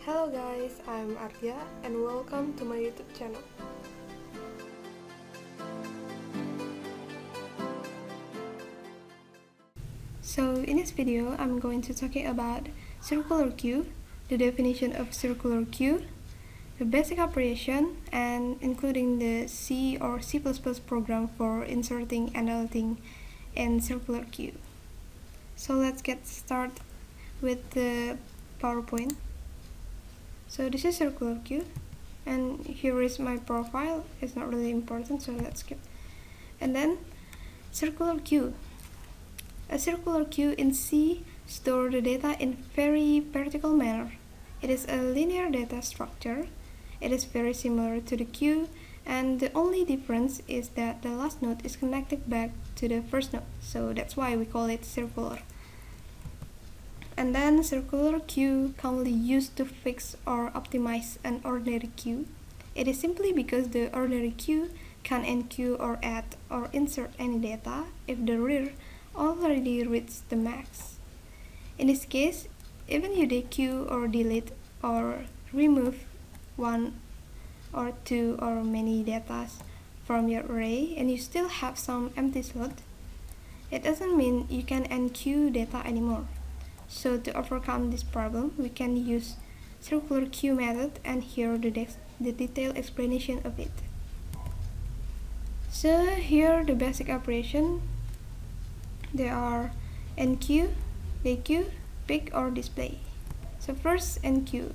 Hello guys, I'm Ardia and welcome to my YouTube channel. So in this video, I'm going to talk about circular queue, the definition of circular queue, the basic operation, and including the C or C++ program for inserting and deleting in circular queue. So let's get started with the PowerPoint. So this is circular queue, and here is my profile. It's not really important, so let's skip. And then circular queue. A circular queue in C stores the data in very vertical manner. It is a linear data structure. It is very similar to the queue, and the only difference is that the last node is connected back to the first node. So that's why we call it circular. And then circular queue commonly used to fix or optimize an ordinary queue. It is simply because the ordinary queue can enqueue or add or insert any data if the rear already reached the max. In this case, even you dequeue or delete or remove one or two or many data from your array and you still have some empty slot, it doesn't mean you can enqueue data anymore. So to overcome this problem, we can use circular queue method, and here the detailed explanation of it. So here the basic operation. There are enqueue, dequeue, pick or display. So first enqueue.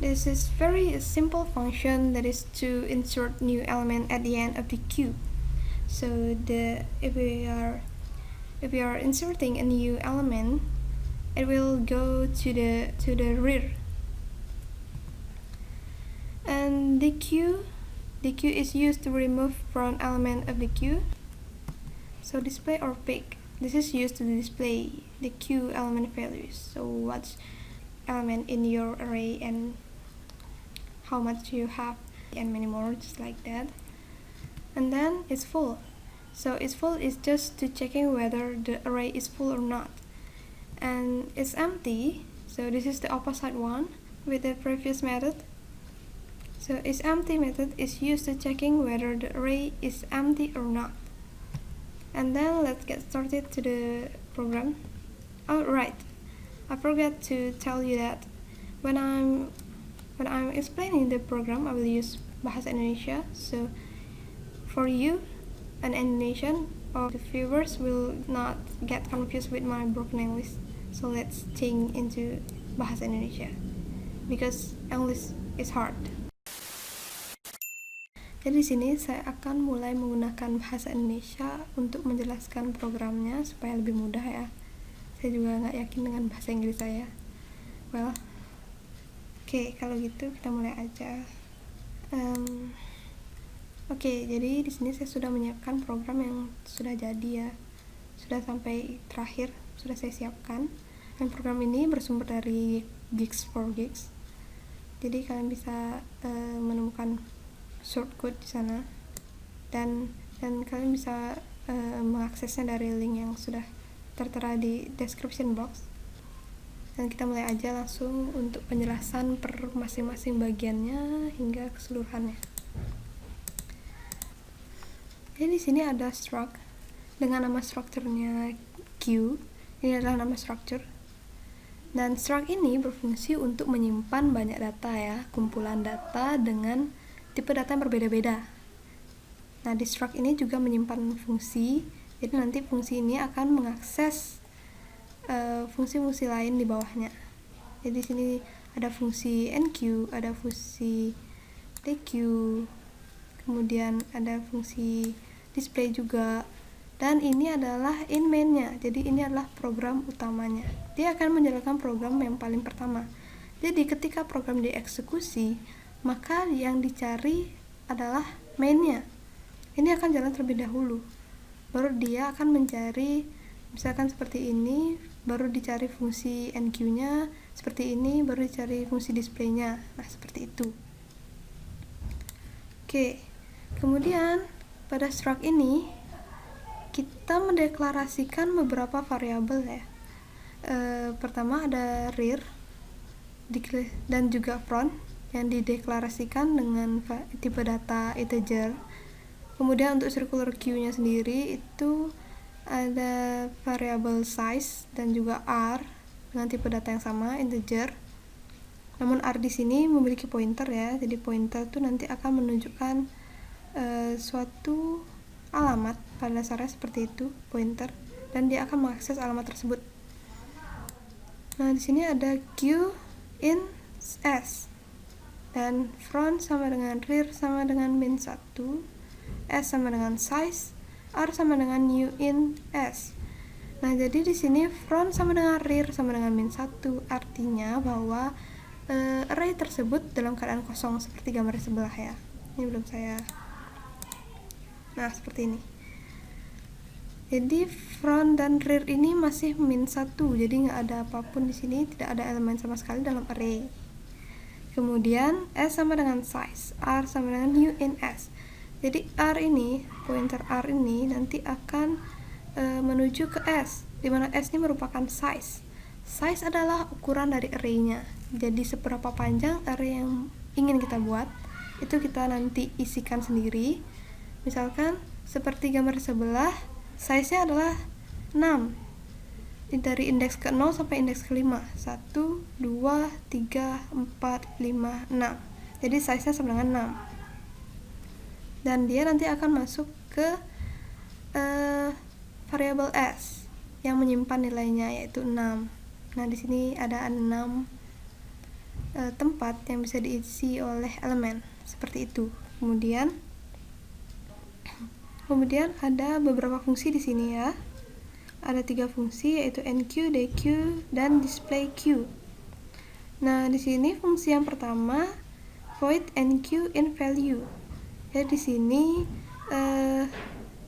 This is very simple function that is to insert new element at the end of the queue. So if we are inserting a new element, it will go to the rear. And dequeue is used to remove from element of the queue. So display or pick, this is used to display the queue element values. So what's element in your array and how much you have and many more, just like that. And then it's full. So it's full is just to checking whether the array is full or not. And it's empty, so this is the opposite one with the previous method. So it's empty method is used to checking whether the array is empty or not. And then let's get started to the program. Oh right, I forgot to tell you that when I'm explaining the program, I will use Bahasa Indonesia. So for you, an Indonesian or the viewers will not get confused with my broken English. So let's change into Bahasa Indonesia because English is hard. Jadi di sini saya akan mulai menggunakan bahasa Indonesia untuk menjelaskan programnya supaya lebih mudah ya. Saya juga nggak yakin dengan bahasa Inggris saya. Well, oke, kalau gitu kita mulai aja. Oke, jadi di sini saya sudah menyiapkan program yang sudah jadi ya, sudah sampai terakhir, sudah saya siapkan. Dan program ini bersumber dari Geeks4Geeks. Jadi kalian bisa menemukan shortcode di sana, dan kalian bisa mengaksesnya dari link yang sudah tertera di description box. Dan kita mulai aja langsung untuk penjelasan per masing-masing bagiannya hingga keseluruhannya. Jadi di sini ada struct dengan nama strukturnya queue. Ini adalah nama structure. Dan struct ini berfungsi untuk menyimpan banyak data ya, kumpulan data dengan tipe data yang berbeda-beda. Nah, di struct ini juga menyimpan fungsi. Jadi nanti fungsi ini akan mengakses fungsi-fungsi lain di bawahnya. Jadi di sini ada fungsi enqueue, ada fungsi dequeue, kemudian ada fungsi display juga, dan ini adalah in main-nya. Jadi ini adalah program utamanya. Dia akan menjalankan program yang paling pertama. Jadi ketika program dieksekusi, maka yang dicari adalah main-nya. Ini akan jalan terlebih dahulu. Baru dia akan mencari, misalkan seperti ini, baru dicari fungsi enqueue-nya, seperti ini, baru dicari fungsi display-nya. Nah, seperti itu. Oke, kemudian pada struct ini kita mendeklarasikan beberapa variabel ya. Pertama ada rear, dan juga front yang dideklarasikan dengan tipe data integer. Kemudian untuk circular queue-nya sendiri itu ada variable size dan juga r dengan tipe data yang sama, integer. Namun r di sini memiliki pointer ya, jadi pointer itu nanti akan menunjukkan suatu alamat, pada dasarnya seperti itu, pointer, dan dia akan mengakses alamat tersebut. Nah, di sini ada q in s, dan front sama dengan rear sama dengan min 1, s sama dengan size, r sama dengan new in s. Nah, jadi di sini front sama dengan rear sama dengan min 1, artinya bahwa array tersebut dalam keadaan kosong seperti gambar sebelah ya. Ini belum saya. Nah, seperti ini. Jadi front dan rear ini masih min 1, jadi nggak ada apapun di sini, tidak ada elemen sama sekali dalam array. Kemudian s sama dengan size, r sama dengan new in s. Jadi r ini, pointer r ini nanti akan menuju ke s, dimana s ini merupakan size. Size adalah ukuran dari array-nya. Jadi seberapa panjang array yang ingin kita buat, itu kita nanti isikan sendiri. Misalkan seperti gambar sebelah, size-nya adalah 6. Dari indeks ke 0 sampai indeks ke 5. 1, 2, 3, 4, 5, 6. Jadi size-nya sama dengan 6. Dan dia nanti akan masuk ke variabel s yang menyimpan nilainya, yaitu 6. Nah, di sini ada 6 tempat yang bisa diisi oleh elemen, seperti itu. Kemudian ada beberapa fungsi di sini ya. Ada 3 fungsi, yaitu enqueue, dequeue, dan displayQueue. Nah, di sini fungsi yang pertama void enqueue in value. Ya, di sini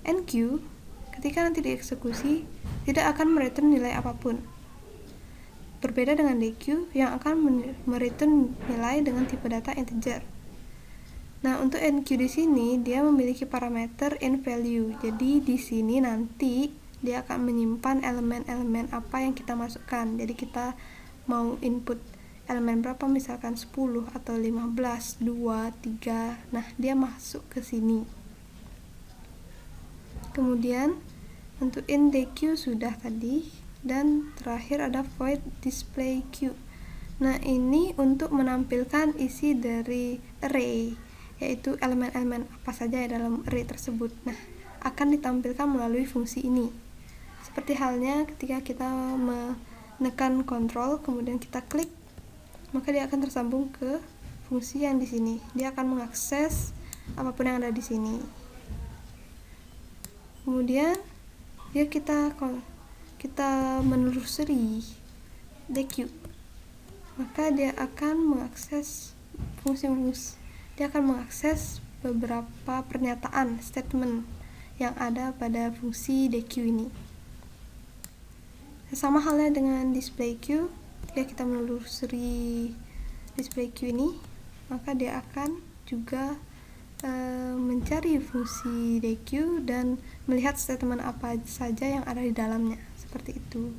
enqueue ketika nanti dieksekusi tidak akan mereturn nilai apapun. Berbeda dengan dequeue yang akan mereturn nilai dengan tipe data integer. Nah, untuk enqueue di sini dia memiliki parameter in value. Jadi di sini nanti dia akan menyimpan elemen-elemen apa yang kita masukkan. Jadi kita mau input elemen berapa, misalkan 10 atau 15, 2, 3. Nah, dia masuk ke sini. Kemudian untuk in dequeue sudah tadi, dan terakhir ada void displayQueue. Nah, ini untuk menampilkan isi dari array, yaitu elemen-elemen apa saja dalam array tersebut. Nah, akan ditampilkan melalui fungsi ini. Seperti halnya ketika kita menekan kontrol, kemudian kita klik, maka dia akan tersambung ke fungsi yang di sini. Dia akan mengakses apapun yang ada di sini. Kemudian ya kita menelusuri dequeue, maka dia akan mengakses dia akan mengakses beberapa pernyataan statement yang ada pada fungsi dequeue ini. Sama halnya dengan displayQueue, jika kita menelusuri displayQueue ini, maka dia akan juga mencari fungsi dequeue dan melihat statement apa saja yang ada di dalamnya, seperti itu.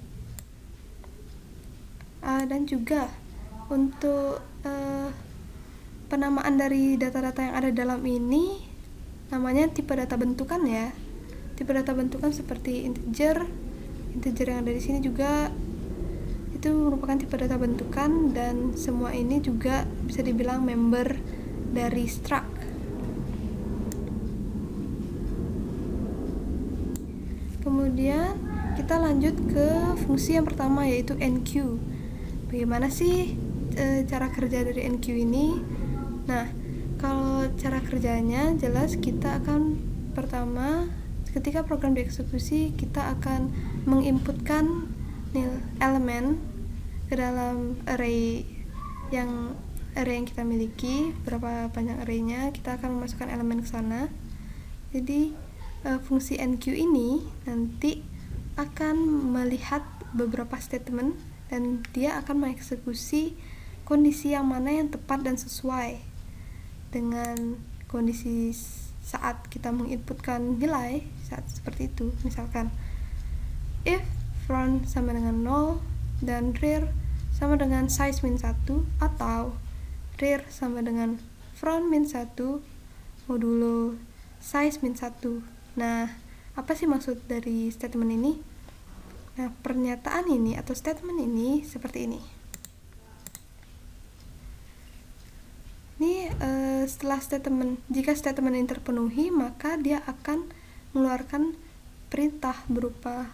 Dan juga untuk penamaan dari data-data yang ada dalam ini namanya tipe data bentukan ya. Tipe data bentukan seperti integer yang ada di sini juga itu merupakan tipe data bentukan, dan semua ini juga bisa dibilang member dari struct. Kemudian kita lanjut ke fungsi yang pertama, yaitu enqueue. Bagaimana sih cara kerja dari enqueue ini? Nah, kalau cara kerjanya jelas kita akan pertama, ketika program dieksekusi, kita akan menginputkan elemen ke dalam array yang kita miliki. Berapa panjang arraynya, kita akan memasukkan elemen ke sana. Jadi fungsi enqueue ini nanti akan melihat beberapa statement, dan dia akan mengeksekusi kondisi yang mana yang tepat dan sesuai dengan kondisi saat kita menginputkan nilai saat seperti itu. Misalkan if front sama dengan 0 dan rear sama dengan size min 1 atau rear sama dengan front min 1 modulo size min 1. Nah, apa sih maksud dari statement ini? Nah, pernyataan ini atau statement ini seperti ini. Ini setelah jika statement ini terpenuhi, maka dia akan mengeluarkan perintah berupa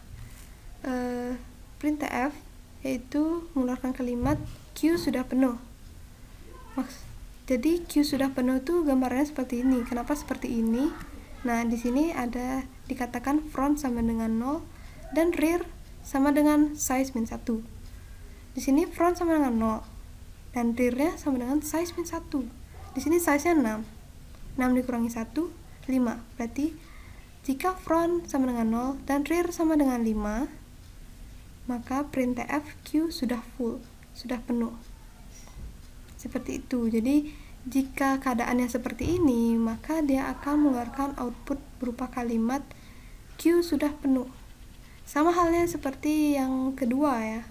printf, yaitu mengeluarkan kalimat Q sudah penuh. Jadi Q sudah penuh tuh gambarannya seperti ini. Kenapa seperti ini? Nah, di sini ada dikatakan front sama dengan 0 dan rear sama dengan size min 1. Di sini front sama dengan 0 dan rear-nya sama dengan size min 1. Di sini size-nya 6. 6 dikurangi 1, 5. Berarti jika front sama dengan 0 dan rear sama dengan 5, maka printf Q sudah full, sudah penuh. Seperti itu. Jadi jika keadaannya seperti ini, maka dia akan mengeluarkan output berupa kalimat Q sudah penuh. Sama halnya seperti yang kedua ya.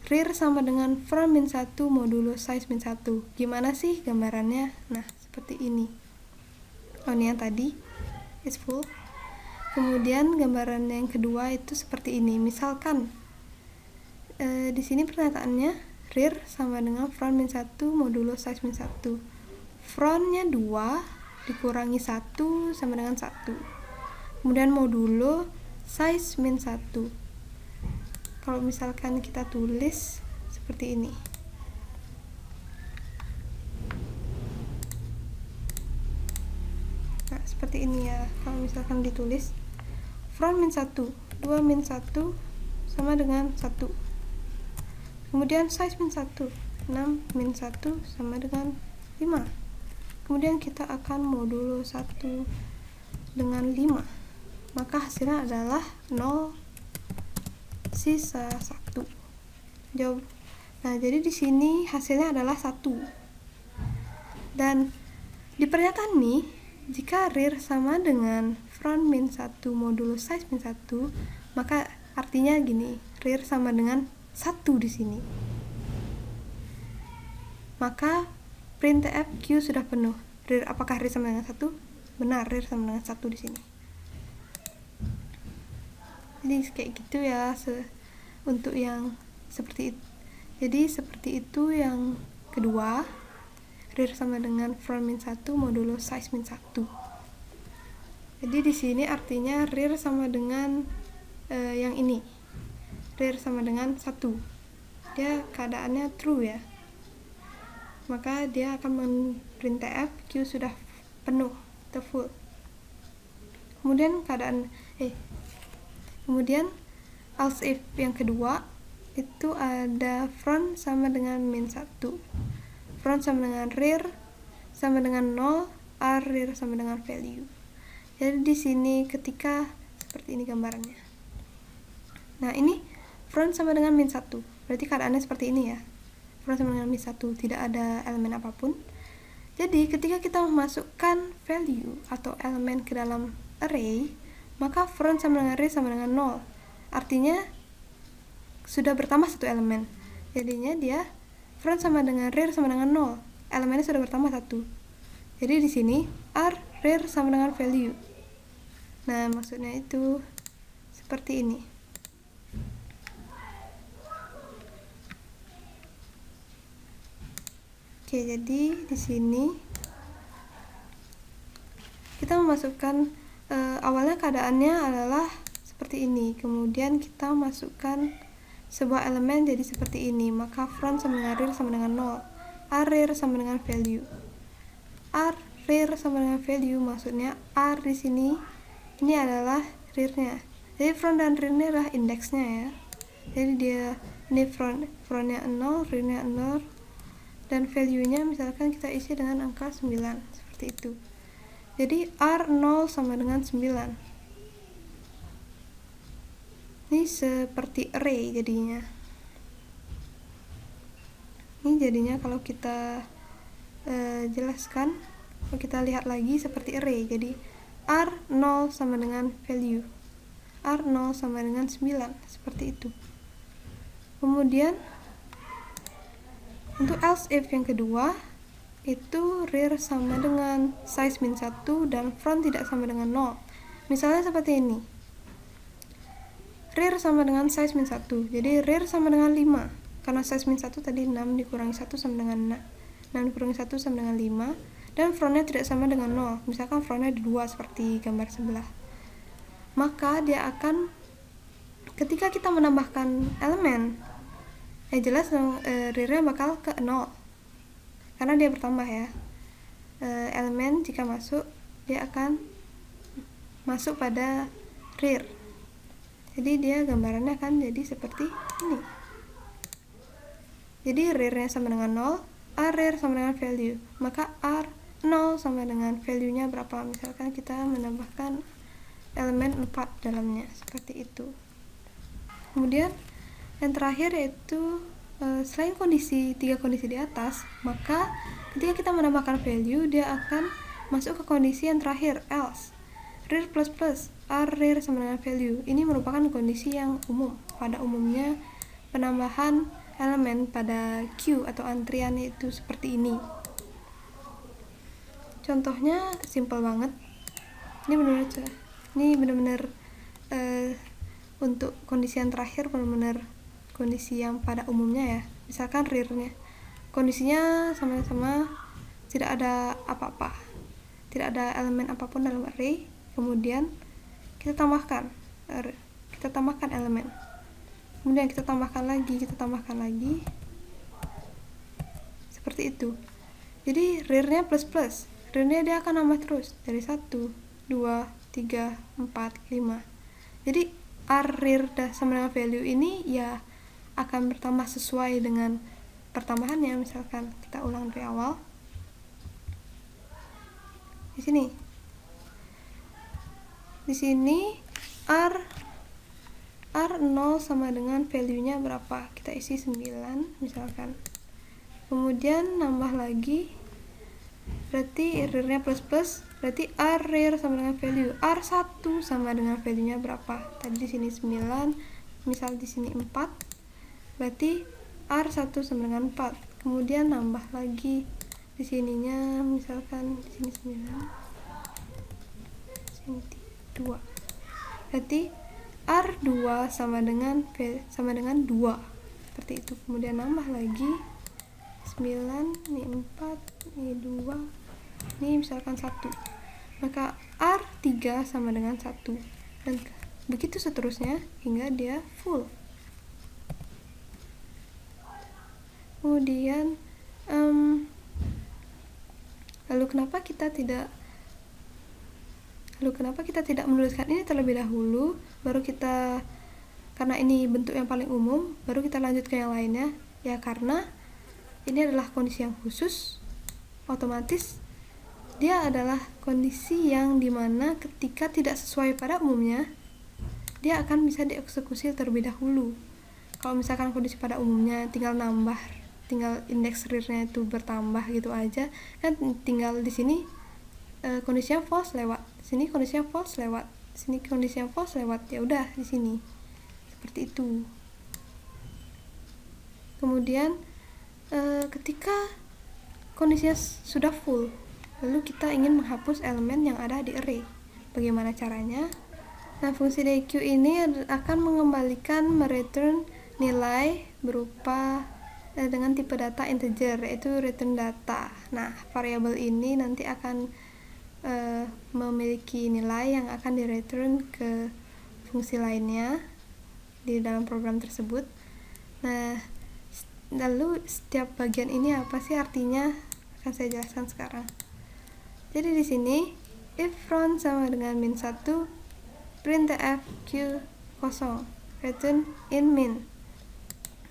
Rear sama dengan front min 1 modulo size min 1. Gimana sih gambarannya? Nah, seperti ini. Oh, ini yang tadi is full. Kemudian gambaran yang kedua itu seperti ini. Misalkan di sini pernyataannya rear sama dengan front min 1 modulo size min 1. Frontnya 2 dikurangi 1 sama dengan 1. Kemudian modulo size min 1. Kalau misalkan kita tulis seperti ini. Nah, seperti ini ya. Kalau misalkan ditulis front min 1, 2 min 1 sama dengan 1. Kemudian size min 1, 6 min 1 sama dengan 5. Kemudian kita akan modulo 1 dengan 5. Maka hasilnya adalah 0 sisa 1. Jawab. Nah, jadi di sini hasilnya adalah 1. Dan di pernyataan ini, jika rear sama dengan front min 1 modulo size min 1, maka artinya gini, rear sama dengan 1 di sini. Maka printf Q sudah penuh. Rear, apakah rear sama dengan 1? Benar, rear sama dengan 1 di sini. Jadi kayak gitu ya untuk yang seperti itu. Jadi seperti itu yang kedua, rear sama dengan front min 1 modulo size min 1. Jadi di sini artinya rear sama dengan yang ini. Rear sama dengan 1. Dia keadaannya true ya. Maka dia akan memprintf Q sudah penuh atau full. Kemudian kemudian else if yang kedua itu ada front sama dengan min 1, front sama dengan rear sama dengan 0, r rear sama dengan value. Jadi di sini ketika seperti ini gambarannya. Nah, ini front sama dengan min 1. Berarti keadaannya seperti ini ya. Front sama dengan min 1, tidak ada elemen apapun. Jadi ketika kita memasukkan value atau elemen ke dalam array, maka front sama dengan rear sama dengan 0. Artinya sudah bertambah satu elemen. Jadinya dia front sama dengan rear sama dengan 0. Elemennya sudah bertambah 1. Jadi di sini r rear sama dengan value. Nah, maksudnya itu seperti ini. Oke, jadi di sini kita memasukkan awalnya keadaannya adalah seperti ini, kemudian kita masukkan sebuah elemen jadi seperti ini, maka front sama dengan rear sama dengan 0, r rear sama dengan value. R rear sama dengan value maksudnya r di sini ini adalah rear-nya. Jadi front dan rear-nya adalah indeksnya ya. Jadi dia ini frontnya 0, rear-nya 0, dan value-nya misalkan kita isi dengan angka 9 seperti itu. Jadi R0 sama dengan 9. Ini seperti array jadinya. Ini jadinya kalau kita jelaskan, kalau kita lihat lagi seperti array. Jadi R0 sama dengan value, R0 sama dengan 9, seperti itu. Kemudian Untuk else if yang kedua, itu rear sama dengan size min 1 dan front tidak sama dengan 0. Misalnya seperti ini. Rear sama dengan size min 1. Jadi rear sama dengan 5. Karena size min 1 tadi 6 dikurangi 1 sama dengan 6 dikurangi 1 sama dengan 5. Dan frontnya tidak sama dengan 0. Misalkan frontnya 2 seperti gambar sebelah. Maka dia akan, ketika kita menambahkan elemen, jelas rear-nya bakal ke 0 karena dia bertambah ya. Elemen jika masuk, dia akan masuk pada rear. Jadi dia gambarannya akan jadi seperti ini. Jadi rear-nya sama dengan 0, rear sama dengan value. Maka r 0 sama dengan value-nya berapa? Misalkan kita menambahkan elemen 4 dalamnya, seperti itu. Kemudian yang terakhir yaitu selain tiga kondisi di atas, maka ketika kita menambahkan value, dia akan masuk ke kondisi yang terakhir, else. Rear plus plus, rear sama dengan value. Ini merupakan kondisi yang umum. Pada umumnya, penambahan elemen pada queue atau antrian itu seperti ini. Contohnya simple banget. Ini benar-benar untuk kondisi yang terakhir benar-benar kondisi yang pada umumnya ya. Misalkan rear-nya kondisinya sama-sama tidak ada apa-apa, tidak ada elemen apapun dalam array. Kemudian kita tambahkan elemen, kemudian kita tambahkan lagi seperti itu. Jadi rear-nya plus plus, rear-nya dia akan nambah terus dari 1, 2, 3, 4, 5. Jadi rear sama dengan value ini ya akan bertambah sesuai dengan pertambahannya. Misalkan kita ulang dari awal. Di sini R 0 sama dengan value-nya berapa? Kita isi 9 misalkan. Kemudian nambah lagi, berarti rear-nya plus plus, berarti R rear sama dengan value. R1 sama dengan value-nya berapa? Tadi di sini 9, misal di sini 4. Berarti R1 sama dengan 4. Kemudian nambah lagi di sininya, misalkan di sini 9, sini 2. Berarti R2 sama dengan 2. Seperti itu. Kemudian nambah lagi 9, ini 4, ini 2, ini misalkan 1. Maka R3 sama dengan 1. Dan begitu seterusnya hingga dia full. Kemudian lalu kenapa kita tidak menuliskan ini terlebih dahulu, baru kita, karena ini bentuk yang paling umum, baru kita lanjut ke yang lainnya? Ya karena ini adalah kondisi yang khusus, otomatis dia adalah kondisi yang dimana ketika tidak sesuai pada umumnya, dia akan bisa dieksekusi terlebih dahulu. Kalau misalkan kondisi pada umumnya tinggal indeks rear-nya itu bertambah gitu aja, kan tinggal di sini kondisinya false lewat, sini kondisinya false lewat, sini kondisinya false lewat, ya udah di sini seperti itu. Kemudian ketika kondisinya sudah full, lalu kita ingin menghapus elemen yang ada di array. Bagaimana caranya? Nah, fungsi dequeue ini akan mereturn nilai berupa dengan tipe data integer, yaitu return data. Nah, variabel ini nanti akan memiliki nilai yang akan di-return ke fungsi lainnya di dalam program tersebut. Nah, lalu setiap bagian ini apa sih artinya? Akan saya jelaskan sekarang. Jadi di sini if front sama dengan min 1, printf q kosong, return in min.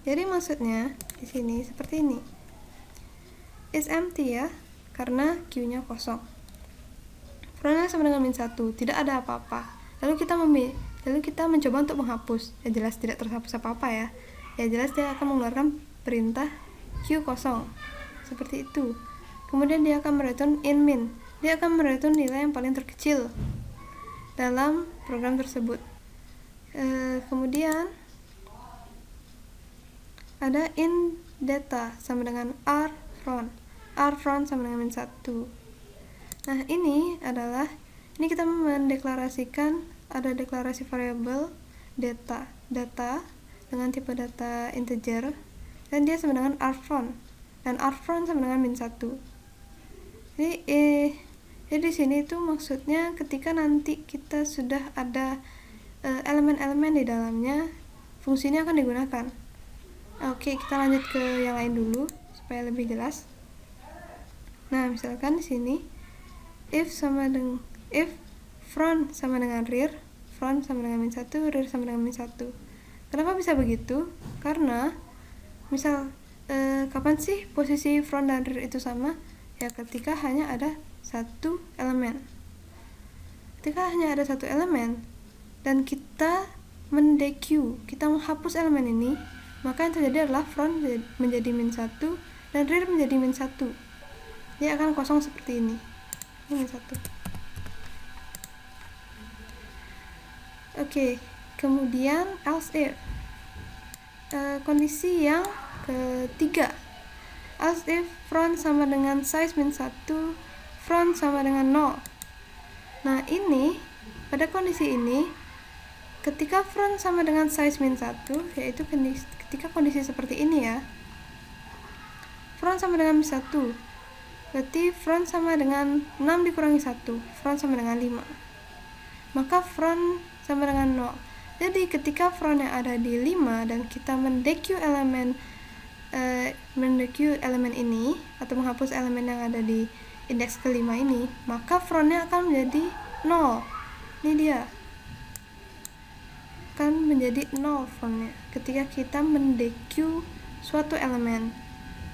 Jadi maksudnya di sini seperti ini. Is empty ya, karena Q-nya kosong. Frontnya sama dengan min 1, tidak ada apa-apa. Lalu kita mencoba untuk menghapus. Ya jelas tidak terhapus apa-apa ya. Ya jelas dia akan mengeluarkan perintah Q kosong. Seperti itu. Kemudian dia akan mereturn in min. Dia akan mereturn nilai yang paling terkecil dalam program tersebut. Kemudian ada in data sama dengan R front sama dengan min 1. Nah, ini kita mendeklarasikan ada deklarasi variabel data dengan tipe data integer, dan dia sama dengan R front, dan R front sama dengan min 1. Jadi di sini itu maksudnya ketika nanti kita sudah ada elemen-elemen di dalamnya, fungsi ini akan digunakan. Oke, kita lanjut ke yang lain dulu supaya lebih jelas. Nah, misalkan di sini if front sama dengan rear, front sama dengan min 1, rear sama dengan min 1. Kenapa bisa begitu? Karena misal kapan sih posisi front dan rear itu sama? Ya ketika hanya ada satu elemen. Ketika hanya ada satu elemen dan kita mendeq, kita menghapus elemen ini, maka yang terjadi adalah front menjadi min 1 dan rear menjadi min 1. Dia akan kosong seperti ini. Ini min 1. Oke, kemudian else if. Kondisi yang ketiga, else if front sama dengan size min 1, front sama dengan 0. Nah, ini pada kondisi ini ketika front sama dengan size min 1, yaitu ketika kondisi seperti ini ya, front sama dengan min 1, berarti front sama dengan 6 dikurangi 1, front sama dengan 5, maka front sama dengan 0. Jadi ketika frontnya ada di 5 dan kita mendeq elemen ini atau menghapus elemen yang ada di indeks kelima ini, maka frontnya akan menjadi 0. Ini dia, akan menjadi 0 frontnya ketika kita mendeq suatu elemen,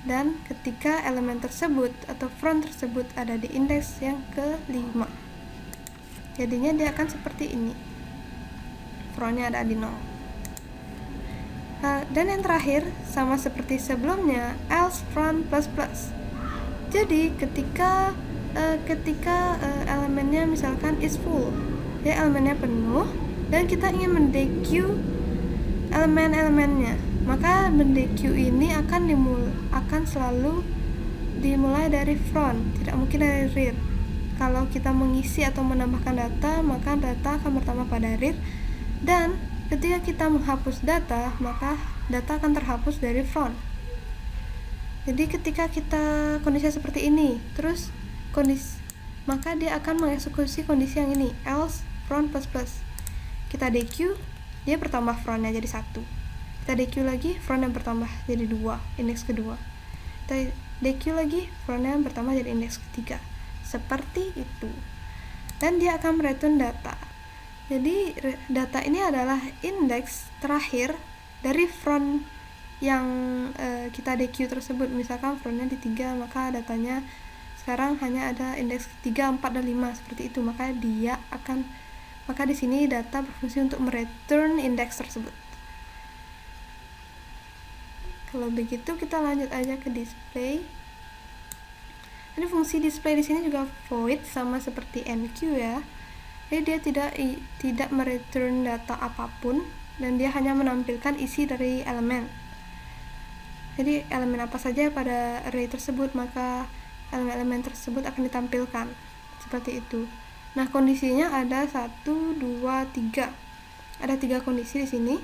dan ketika elemen tersebut atau front tersebut ada di indeks yang kelima. Jadinya dia akan seperti ini, frontnya ada di 0. Dan yang terakhir sama seperti sebelumnya, else front plus plus. Jadi ketika elemennya misalkan is full, ya elemennya penuh, dan kita ingin mendeq elemen-elemennya, maka mendeq ini akan selalu dimulai dari front, tidak mungkin dari rear. Kalau kita mengisi atau menambahkan data, maka data akan bertambah pada rear, dan ketika kita menghapus data, maka data akan terhapus dari front. Jadi ketika kita kondisi seperti ini, terus maka dia akan mengeksekusi kondisi yang ini, else front plus plus. Kita deq, dia bertambah frontnya jadi 1. Kita deq lagi, frontnya bertambah jadi 2, indeks kedua. Kita deq lagi, frontnya bertambah jadi indeks ketiga. Seperti itu. Dan dia akan mereturn data. Jadi data ini adalah indeks terakhir dari front yang kita deq tersebut. Misalkan frontnya di 3, maka datanya sekarang hanya ada indeks 3, 4, dan 5 seperti itu. Maka di sini data berfungsi untuk mereturn indeks tersebut. Kalau begitu kita lanjut aja ke display. Jadi fungsi display di sini juga void sama seperti enq ya. Jadi dia tidak mereturn data apapun, dan dia hanya menampilkan isi dari elemen. Jadi elemen apa saja pada array tersebut, maka elemen-elemen tersebut akan ditampilkan seperti itu. Nah, kondisinya ada 1, 2, 3. Ada 3 kondisi di sini.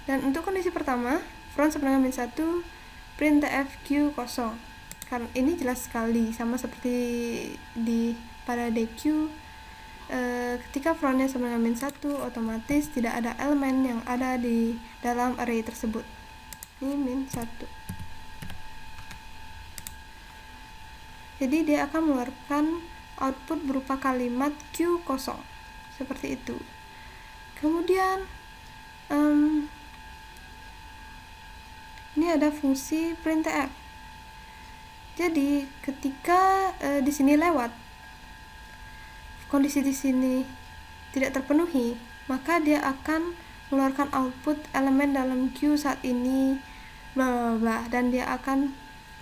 Dan untuk kondisi pertama, front sama dengan min 1, printf q kosong. Karena ini jelas sekali sama seperti pada deq. Ketika frontnya sama dengan min 1, otomatis tidak ada elemen yang ada di dalam array tersebut. Ini min 1. Jadi dia akan mengeluarkan output berupa kalimat q kosong seperti itu. Kemudian ini ada fungsi printf. Jadi ketika di sini lewat, kondisi di sini tidak terpenuhi, maka dia akan mengeluarkan output elemen dalam q saat ini bla bla bla, dan dia akan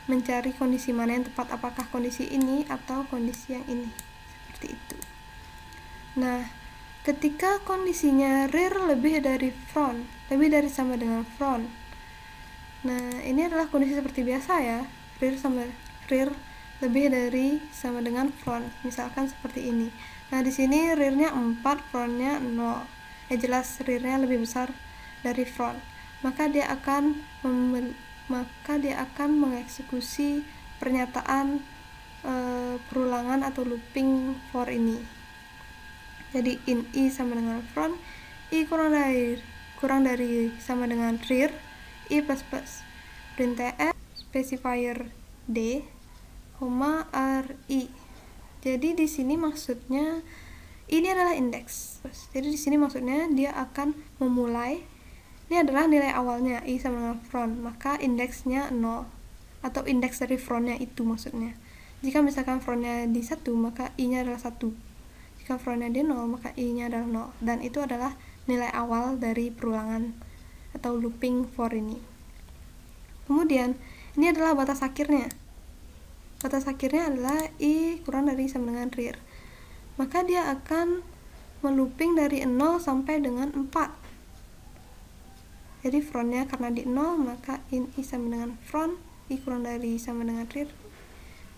mencari kondisi mana yang tepat, apakah kondisi ini atau kondisi yang ini, seperti itu. Nah, ketika kondisinya rear lebih dari front, lebih dari sama dengan front, Nah, ini adalah kondisi seperti biasa ya, rear lebih dari sama dengan front, misalkan seperti ini. Nah, di sini rear-nya 4, front-nya 0. Ya jelas rear-nya lebih besar dari front. Maka dia akan mengeksekusi pernyataan perulangan atau looping for ini. Jadi in I sama dengan front, I kurang dari sama dengan rear, I plus plus. Printf specifier D, RI. Jadi di sini maksudnya ini adalah indeks. Jadi di sini maksudnya dia akan memulai, ini adalah nilai awalnya I sama dengan front, maka indeksnya 0 atau indeks dari frontnya itu maksudnya. Jika misalkan frontnya di 1, maka I-nya adalah 1. Jika frontnya di 0, maka I-nya adalah 0. Dan itu adalah nilai awal dari perulangan atau looping for ini. Kemudian ini adalah batas akhirnya. Batas akhirnya adalah I kurang dari sama dengan rear. Maka dia akan melooping dari 0 sampai dengan 4. Jadi frontnya karena di 0, maka in I sama dengan front, I kurang dari sama dengan rear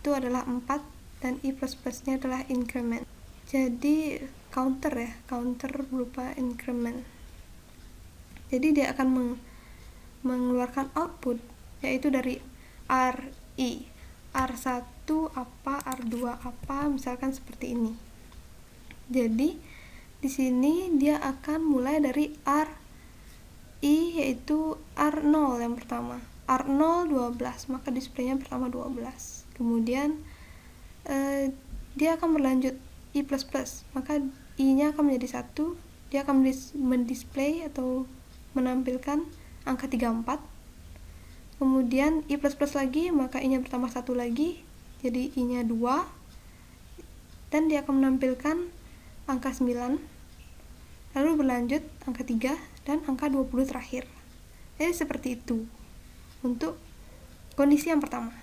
itu adalah 4, dan I plus plusnya adalah increment. Jadi counter berupa increment. Jadi dia akan mengeluarkan output yaitu dari RI, R1 apa, R2 apa, misalkan seperti ini. Jadi di sini dia akan mulai dari RI yaitu R0 yang pertama. R0 12, maka displaynya pertama 12. Kemudian dia akan berlanjut I++, maka I-nya akan menjadi 1. Dia akan mendisplay atau menampilkan angka 34. Kemudian I++ lagi, maka I-nya bertambah 1 lagi, jadi I-nya 2. Dan dia akan menampilkan angka 9. Lalu berlanjut angka 3 dan angka 20 terakhir. Jadi seperti itu untuk kondisi yang pertama.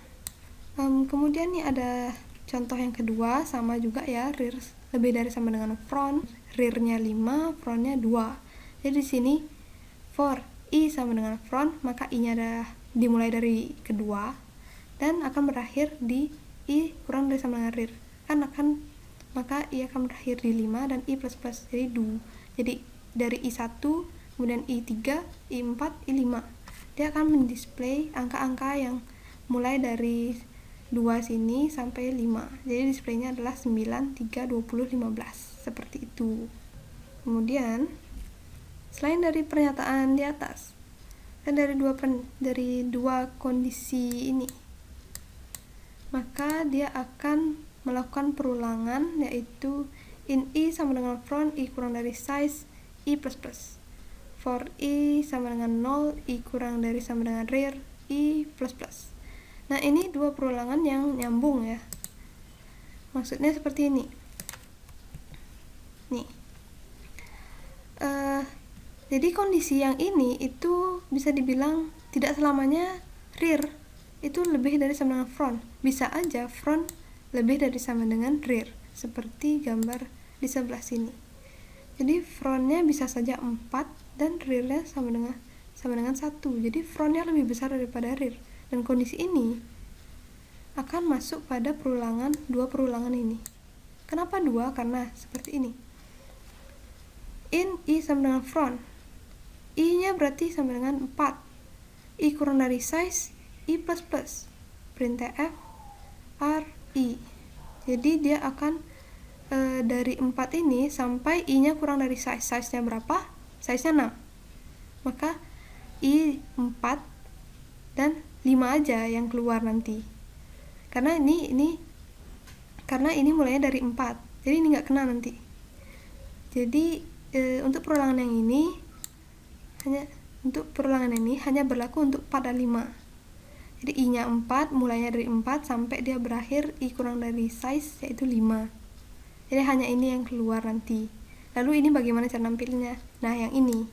Kemudian nih ada contoh yang kedua, sama juga ya, rear lebih dari sama dengan front, rear-nya 5, front-nya 2. Jadi di sini for I sama dengan front, maka I-nya adalah dimulai dari kedua dan akan berakhir di I kurang dari sama dengan rear. Maka I akan berakhir di 5 dan I plus plus, jadi 2. Jadi dari I1, kemudian I3, I4, I5. Dia akan mendisplay angka-angka yang mulai dari 2 sini sampai 5. Jadi displaynya adalah 9, 3, 20, 15. Seperti itu. Kemudian selain dari pernyataan di atas, dan dari dua kondisi ini, maka dia akan melakukan perulangan yaitu in I sama dengan front, I kurang dari size, I plus plus. For I sama dengan 0, I kurang dari sama dengan rear, I plus plus. Nah, ini dua perulangan yang nyambung ya. Maksudnya seperti ini. Nih. Jadi kondisi yang ini itu bisa dibilang tidak selamanya rear itu lebih dari sama dengan front. Bisa aja front lebih dari sama dengan rear, seperti gambar di sebelah sini. Jadi frontnya bisa saja 4 dan rearnya sama dengan 1. Jadi frontnya lebih besar daripada rear. Dan kondisi ini akan masuk pada dua perulangan ini. Kenapa 2? Karena seperti ini. In I sama dengan front, I-nya berarti sama dengan 4. I kurang dari size, I plus plus. Printf RI. Jadi dia akan dari 4 ini sampai I-nya kurang dari size. Size-nya berapa? Size-nya 6. Maka I 4 dan 5 aja yang keluar nanti. Karena ini mulainya dari 4. Jadi ini nggak kena nanti. Jadi untuk perulangan yang ini hanya berlaku untuk 4 dan 5. Jadi I-nya 4, mulainya dari 4 sampai dia berakhir I kurang dari size yaitu 5. Jadi hanya ini yang keluar nanti. Lalu ini bagaimana cara nampilnya? Nah, yang ini.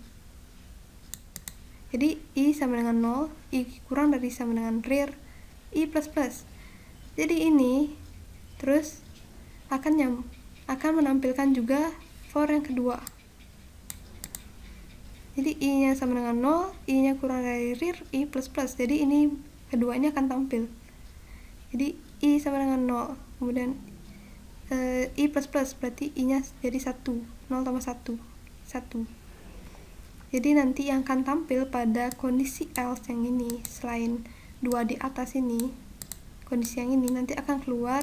Jadi I sama dengan 0, I kurang dari sama dengan rear, I plus plus. Jadi ini terus akan menampilkan juga for yang kedua. Jadi i-nya sama dengan 0, i-nya kurang dari rear, i plus plus. Jadi ini kedua ini akan tampil. Jadi i sama dengan 0, kemudian i plus plus, berarti i-nya jadi 1, 0 tambah 1, 1. Jadi nanti yang akan tampil pada kondisi else yang ini, selain 2 di atas ini, kondisi yang ini nanti akan keluar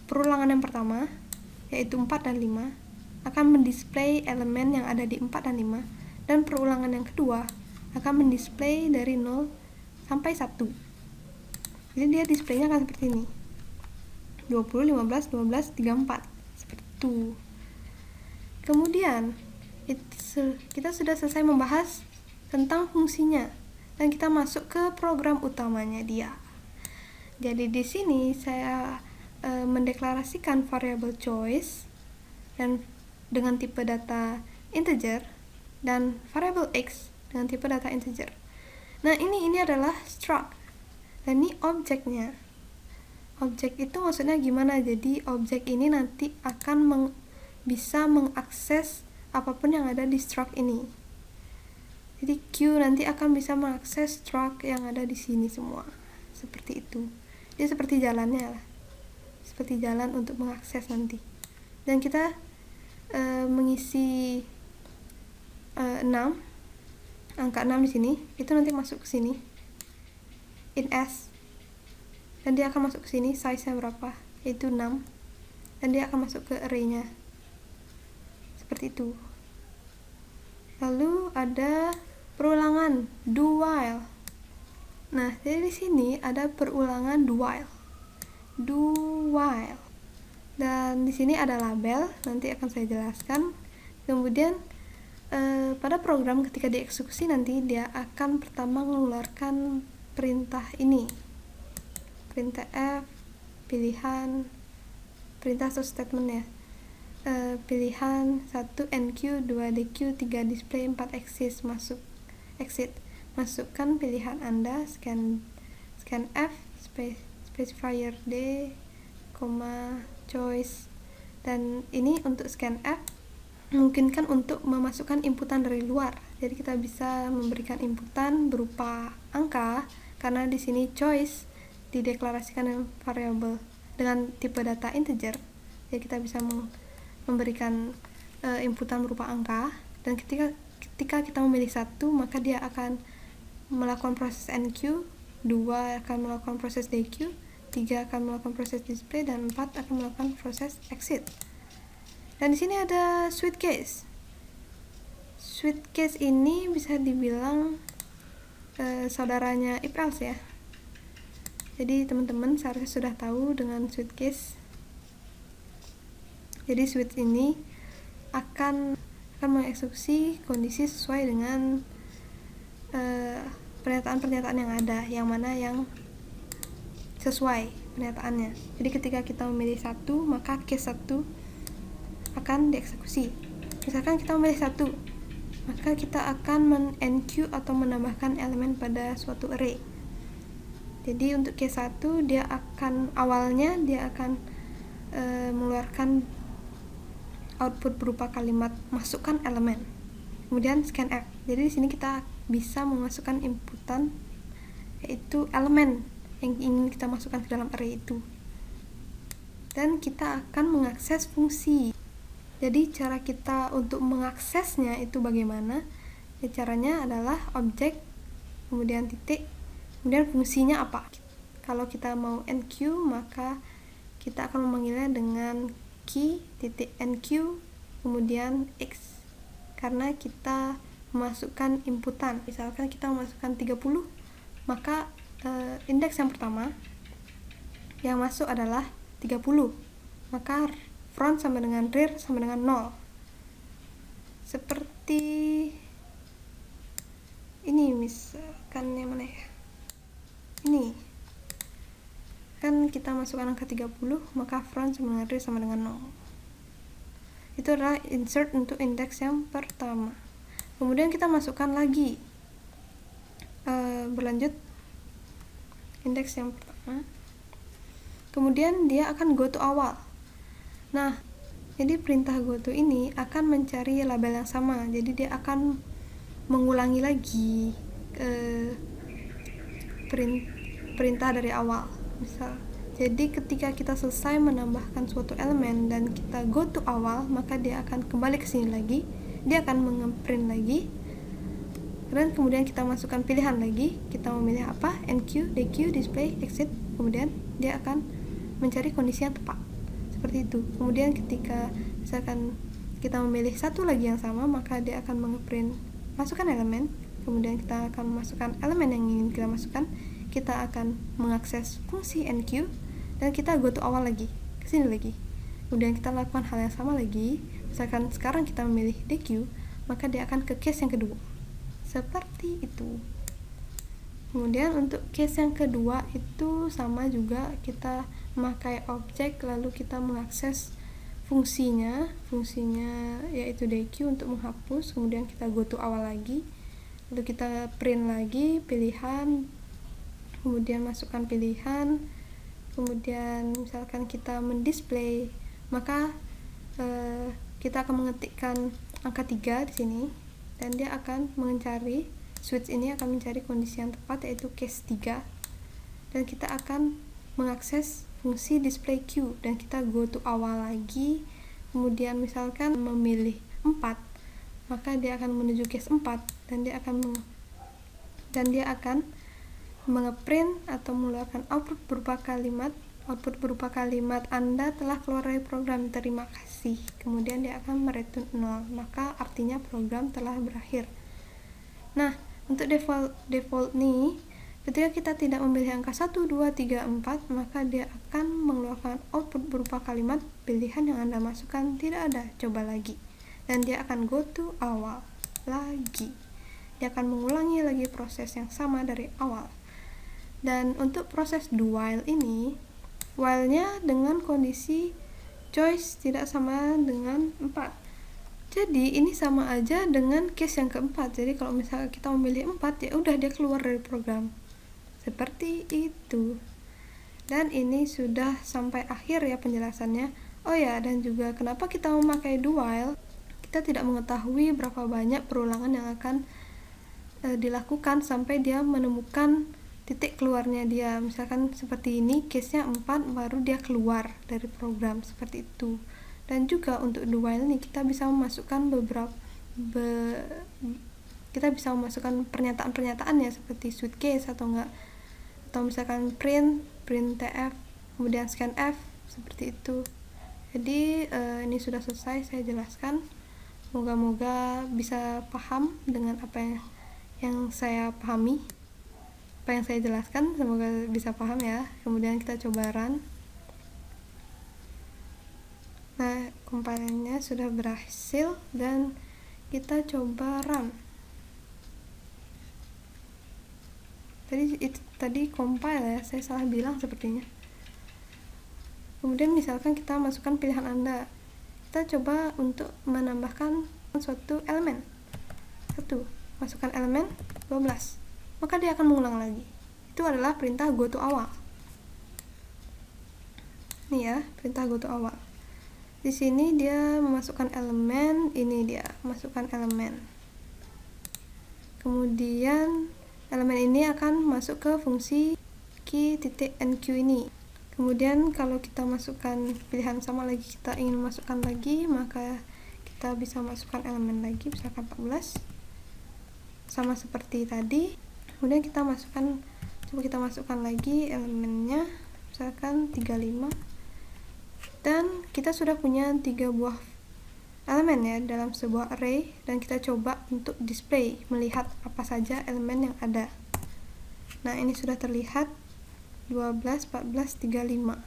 perulangan yang pertama, yaitu 4 dan 5, akan mendisplay elemen yang ada di 4 dan 5, dan perulangan yang kedua akan mendisplay dari 0 sampai 1. Jadi dia displaynya akan seperti ini, 20, 15, 12, 34, seperti itu. Kemudian kita sudah selesai membahas tentang fungsinya, dan kita masuk ke program utamanya dia. Jadi di sini saya mendeklarasikan variable choice dan dengan tipe data integer, dan variable x dengan tipe data integer. Nah, ini adalah struct, dan ini objeknya. Objek itu maksudnya gimana? Jadi objek ini nanti akan bisa mengakses apapun yang ada di struct ini. Jadi Q nanti akan bisa mengakses struct yang ada di sini semua, seperti itu. Dia seperti jalannya lah, seperti jalan untuk mengakses nanti. Dan kita mengisi 6, angka 6 di sini, itu nanti masuk ke sini in S, dan dia akan masuk ke sini, size-nya berapa, yaitu 6, dan dia akan masuk ke array-nya seperti itu. Lalu ada perulangan do while. Nah, jadi di sini ada perulangan do while, dan di sini ada label, nanti akan saya jelaskan. Kemudian pada program ketika dieksekusi nanti dia akan pertama mengeluarkan perintah ini, perintah F, pilihan, perintah atau statement ya, pilihan 1 NQ, 2 DQ, 3 display, 4 exit, masukkan pilihan Anda, scan F, specifier D, choice, dan ini untuk scan F memungkinkan untuk memasukkan inputan dari luar. Jadi kita bisa memberikan inputan berupa angka, karena di sini choice dideklarasikan dengan variable dengan tipe data integer. Jadi kita bisa memberikan inputan berupa angka, dan ketika kita memilih 1, maka dia akan melakukan proses NQ, 2 akan melakukan proses DQ, 3 akan melakukan proses display, dan 4 akan melakukan proses exit. Dan di sini ada switch case. Switch case ini bisa dibilang saudaranya if else ya. Jadi teman-teman seharusnya sudah tahu dengan switch case. Jadi switch ini akan mengeksekusi kondisi sesuai dengan pernyataan-pernyataan yang ada, yang mana yang sesuai pernyataannya. Jadi ketika kita memilih 1, maka case 1 akan dieksekusi. Misalkan kita memilih 1, maka kita akan men-NQ atau menambahkan elemen pada suatu array. Jadi untuk case 1 dia akan mengeluarkan output berupa kalimat masukkan elemen, kemudian scan F. Jadi di sini kita bisa memasukkan inputan, yaitu elemen yang ingin kita masukkan ke dalam array itu, dan kita akan mengakses fungsi. Jadi cara kita untuk mengaksesnya itu bagaimana? Ya, caranya adalah objek, kemudian titik, kemudian fungsinya apa. Kalau kita mau NQ, maka kita akan memanggilnya dengan key titik NQ kemudian X, karena kita memasukkan inputan. Misalkan kita memasukkan 30, maka indeks yang pertama yang masuk adalah 30, maka front sama dengan rear sama dengan 0. Seperti ini, misalkan yang mana ya, ini kan kita masukkan angka 30, maka front sama dengan rear sama dengan 0. Itu adalah insert untuk indeks yang pertama. Kemudian kita masukkan lagi berlanjut indeks yang pertama, kemudian dia akan go to awal. Nah, jadi perintah go to ini akan mencari label yang sama. Jadi dia akan mengulangi lagi perintah dari awal. Misal, jadi ketika kita selesai menambahkan suatu elemen dan kita go to awal, maka dia akan kembali ke sini lagi, dia akan nge-print lagi, dan kemudian kita masukkan pilihan lagi, kita memilih apa, NQ, DQ, display, exit, kemudian dia akan mencari kondisi yang tepat, seperti itu. Kemudian ketika misalkan kita memilih satu lagi yang sama, maka dia akan nge-print, masukkan elemen, kemudian kita akan memasukkan elemen yang ingin kita masukkan, kita akan mengakses fungsi NQ, dan kita go to awal lagi, ke sini lagi. Kemudian kita lakukan hal yang sama lagi, misalkan sekarang kita memilih DQ, maka dia akan ke case yang kedua, seperti itu. Kemudian untuk case yang kedua itu sama juga, kita memakai objek lalu kita mengakses fungsinya yaitu DQ untuk menghapus, kemudian kita go to awal lagi, lalu kita print lagi pilihan, kemudian masukkan pilihan, kemudian misalkan kita mendisplay, maka kita akan mengetikkan angka 3 di sini, dan dia akan mencari, switch ini akan mencari kondisi yang tepat yaitu case 3, dan kita akan mengakses fungsi display Q, dan kita go to awal lagi, kemudian misalkan memilih 4, maka dia akan menuju case 4, dan dia akan mengeprint atau mengeluarkan output berupa kalimat Anda telah keluar dari program, terima kasih. Kemudian dia akan mereturn 0, maka artinya program telah berakhir. Nah, untuk default nih, ketika kita tidak memilih angka 1, 2, 3, 4, maka dia akan mengeluarkan output berupa kalimat pilihan yang Anda masukkan tidak ada, coba lagi. Dan dia akan go to awal lagi. Dia akan mengulangi lagi proses yang sama dari awal. Dan untuk proses do while ini, while-nya dengan kondisi choice tidak sama dengan 4. Jadi ini sama aja dengan case yang keempat. Jadi kalau misalnya kita memilih 4, ya udah dia keluar dari program. Seperti itu. Dan ini sudah sampai akhir ya penjelasannya. Oh ya, dan juga kenapa kita memakai do while? Kita tidak mengetahui berapa banyak perulangan yang akan dilakukan sampai dia menemukan titik keluarnya dia. Misalkan seperti ini, case-nya 4, baru dia keluar dari program, seperti itu. Dan juga untuk do while ini kita bisa memasukkan kita bisa memasukkan pernyataan-pernyataan ya, seperti switch case atau enggak, atau misalkan print TF, kemudian scan F, seperti itu. Jadi ini sudah selesai saya jelaskan. Moga-moga bisa paham dengan apa yang saya pahami, apa yang saya jelaskan, semoga bisa paham ya. Kemudian kita coba run. Nah, kompilernya sudah berhasil dan kita coba run. Tadi compile ya, saya salah bilang sepertinya. Kemudian misalkan kita masukkan pilihan Anda, kita coba untuk menambahkan suatu elemen. 1, masukkan elemen 12, maka dia akan mengulang lagi. Itu adalah perintah go to awal. Ini ya, perintah go to awal. Di sini dia memasukkan elemen, ini dia masukkan elemen. Kemudian elemen ini akan masuk ke fungsi key.nq ini. Kemudian kalau kita masukkan pilihan sama lagi, kita ingin masukkan lagi, maka kita bisa masukkan elemen lagi, misalkan 14. Sama seperti tadi. Kemudian kita masukkan lagi elemennya, misalkan 35. Dan kita sudah punya 3 buah elemen ya dalam sebuah array, dan kita coba untuk display, melihat apa saja elemen yang ada. Nah, ini sudah terlihat 12, 14, 35.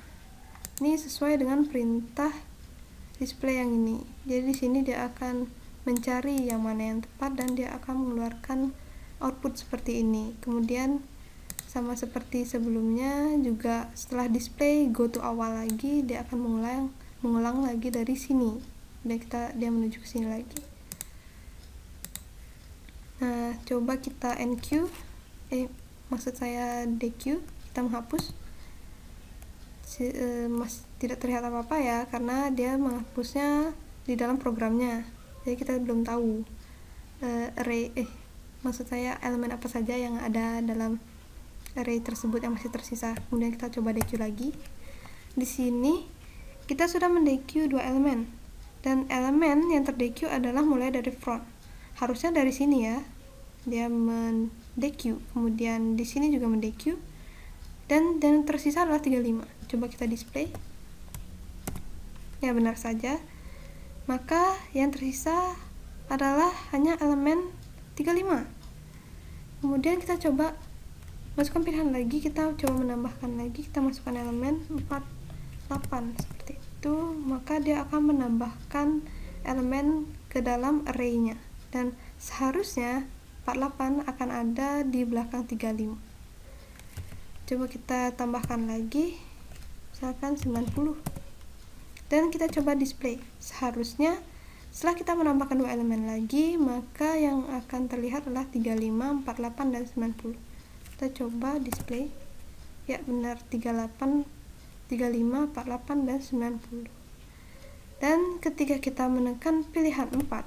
Ini sesuai dengan perintah display yang ini. Jadi di sini dia akan mencari yang mana yang tepat dan dia akan mengeluarkan output seperti ini. Kemudian sama seperti sebelumnya juga, setelah display go to awal lagi, dia akan mengulang lagi dari sini, dan dia menuju ke sini lagi. Nah, coba kita NQ, maksud saya DQ, kita menghapus. Tidak terlihat apa-apa ya, karena dia menghapusnya di dalam programnya, jadi kita belum tahu maksud saya elemen apa saja yang ada dalam array tersebut yang masih tersisa. Kemudian kita coba deque lagi. Di sini kita sudah mendeque 2 elemen, dan elemen yang terdeque adalah mulai dari front. Harusnya dari sini ya, dia mendeque, kemudian di sini juga mendeque, dan tersisa adalah 35. Coba kita display. Ya, benar saja. Maka yang tersisa adalah hanya elemen 35. Kemudian kita coba masukkan pilihan lagi, kita coba menambahkan lagi, kita masukkan elemen 48 seperti itu, maka dia akan menambahkan elemen ke dalam array-nya, dan seharusnya 48 akan ada di belakang 35. Coba kita tambahkan lagi, misalkan 90, dan kita coba display. Seharusnya setelah kita menambahkan 2 elemen lagi, maka yang akan terlihat adalah 35, 48, dan 90. Kita coba display. Ya, benar, 38, 35, 48, dan 90. Dan ketika kita menekan pilihan 4,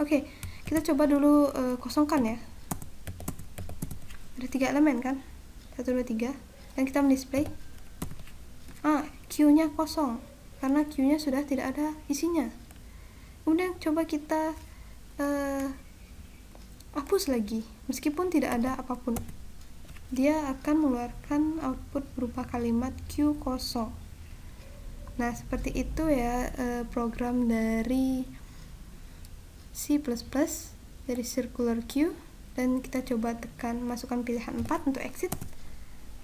oke, kita coba dulu kosongkan ya. Ada 3 elemen kan? 1, 2, 3. Dan kita mendisplay. Q-nya kosong, karena Q-nya sudah tidak ada isinya. Kemudian coba kita hapus lagi, meskipun tidak ada apapun, dia akan mengeluarkan output berupa kalimat Q kosong. Nah, seperti itu ya program dari C++, dari circular queue. Dan kita coba tekan, masukkan pilihan 4 untuk exit,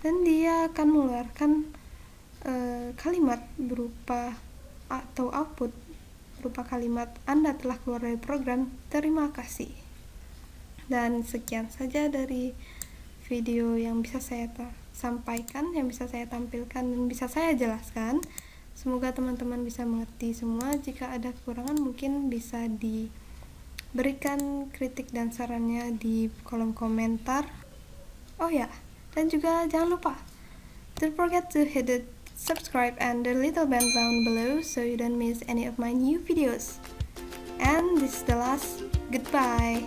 dan dia akan mengeluarkan kalimat berupa atau output berupa kalimat Anda telah keluar dari program, terima kasih. Dan sekian saja dari video yang bisa saya sampaikan, yang bisa saya tampilkan, dan bisa saya jelaskan. Semoga teman-teman bisa mengerti semua. Jika ada kekurangan mungkin bisa diberikan kritik dan sarannya di kolom komentar. Oh ya, dan juga jangan lupa, don't forget to hit the subscribe and the little bell down below so you don't miss any of my new videos. And this is the last. Goodbye.